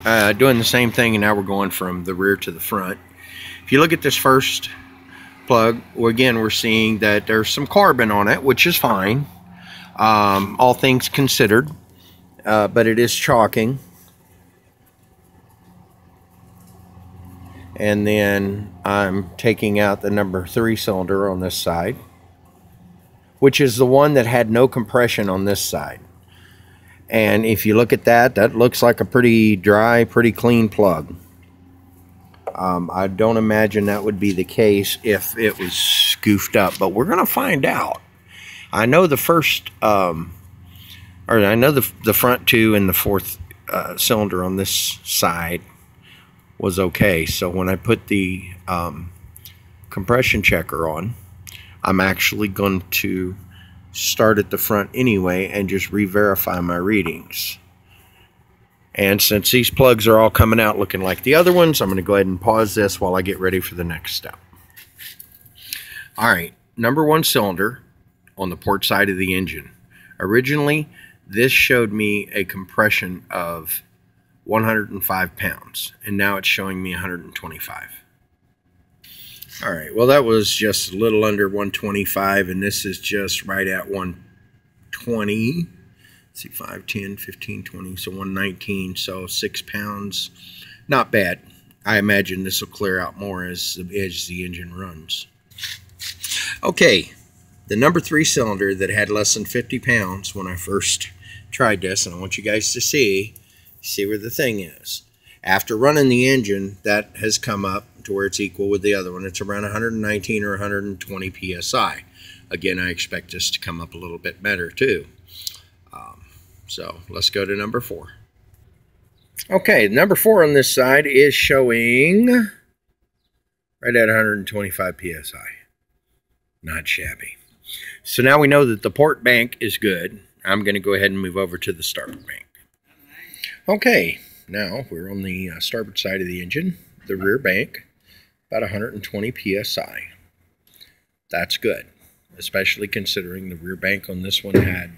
Doing the same thing, and now we're going from the rear to the front. If you look at this first plug, again, we're seeing that there's some carbon on it, which is fine, all things considered, but it is chalking. And then I'm taking out the number 3 cylinder on this side, which is the one that had no compression on this side. And if you look at that, that looks like a pretty dry, pretty clean plug. I don't imagine that would be the case if it was scoofed up, but we're going to find out. I know the first, or I know the front 2 and the 4th cylinder on this side was okay. So when I put the compression checker on, I'm actually going to start at the front anyway and just re-verify my readings. And since these plugs are all coming out looking like the other ones, I'm going to go ahead and pause this while I get ready for the next step. All right, number 1 cylinder on the port side of the engine. Originally, this showed me a compression of 105 pounds, and now it's showing me 125. All right, well, that was just a little under 125, and this is just right at 120. Let's see, 5, 10, 15, 20, so 119, so 6 pounds. Not bad. I imagine this will clear out more as the engine runs. Okay, the number 3 cylinder that had less than 50 pounds when I first tried this, and I want you guys to see where the thing is. After running the engine, that has come up to where it's equal with the other one. It's around 119 or 120 psi. Again, I expect this to come up a little bit better too. So let's go to number 4. Okay, number 4 on this side is showing right at 125 psi. Not shabby. So now we know that the port bank is good. I'm going to go ahead and move over to the starboard bank. Okay, now we're on the starboard side of the engine, the rear bank, about 120 psi. That's good, especially considering the rear bank on this one had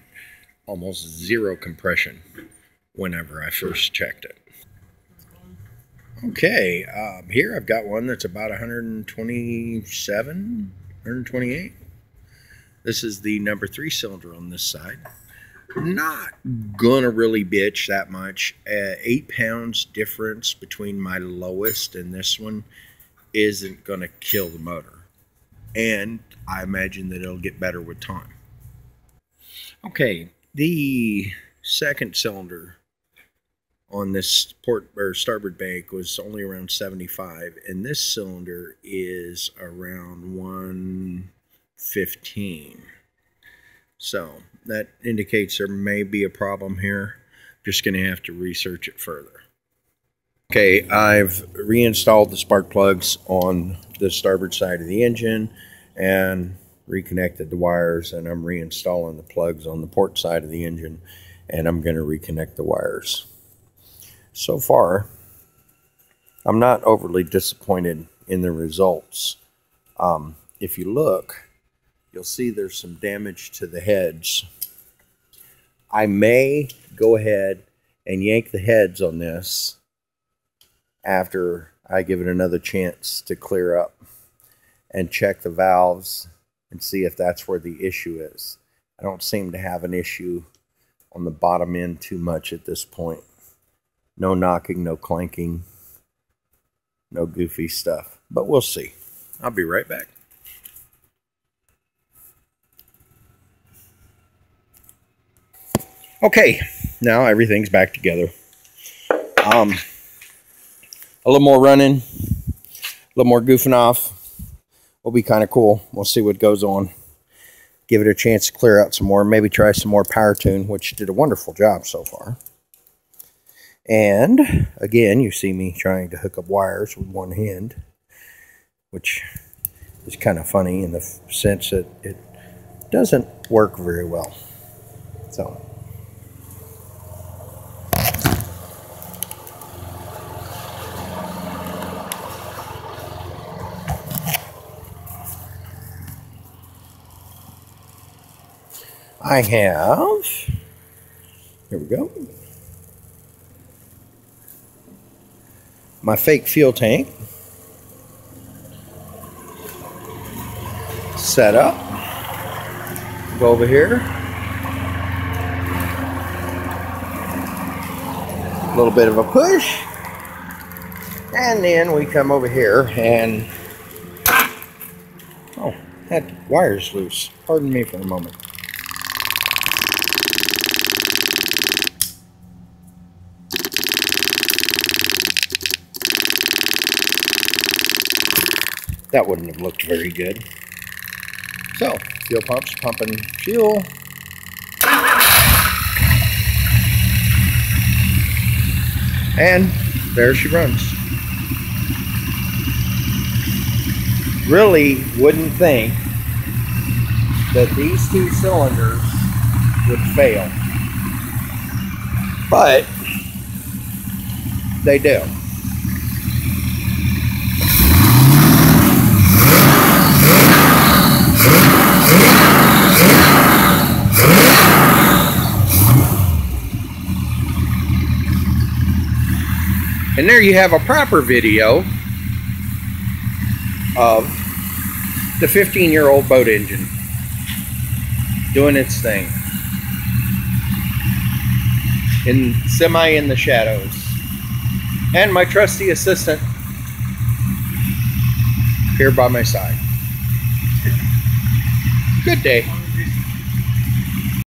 almost 0 compression whenever I first checked it. Okay, here I've got one that's about 127, 128. This is the number 3 cylinder on this side. Not gonna really bitch that much. 8 pounds difference between my lowest and this one isn't gonna kill the motor, and I imagine that it'll get better with time. Okay, the second cylinder on this port or starboard bank was only around 75, and this cylinder is around 115. So that indicates there may be a problem here. Just going to have to research it further. Okay, I've reinstalled the spark plugs on the starboard side of the engine and reconnected the wires, and I'm reinstalling the plugs on the port side of the engine, and I'm going to reconnect the wires. So far, I'm not overly disappointed in the results. If you look, you'll see there's some damage to the heads. I may go ahead and yank the heads on this after I give it another chance to clear up and check the valves and see if that's where the issue is. I don't seem to have an issue on the bottom end too much at this point. No knocking, no clanking, no goofy stuff, but we'll see. I'll be right back. Okay, now everything's back together. A little more running, a little more goofing off will be kind of cool. We'll see what goes on. Give it a chance to clear out some more. Maybe try some more Power Tune, which did a wonderful job so far. And again, you see me trying to hook up wires with one hand, which is kind of funny in the sense that it doesn't work very well. So I have, here we go. my fake fuel tank set up. Go over here. A little bit of a push. And then we come over here and... oh, that wire's loose. Pardon me for a moment. That wouldn't have looked very good. So, fuel pump's pumping fuel. And there she runs. Really wouldn't think that these two cylinders would fail. But they do. And there you have a proper video of the 15-year-old boat engine doing its thing in the shadows, and my trusty assistant here by my side. Good day.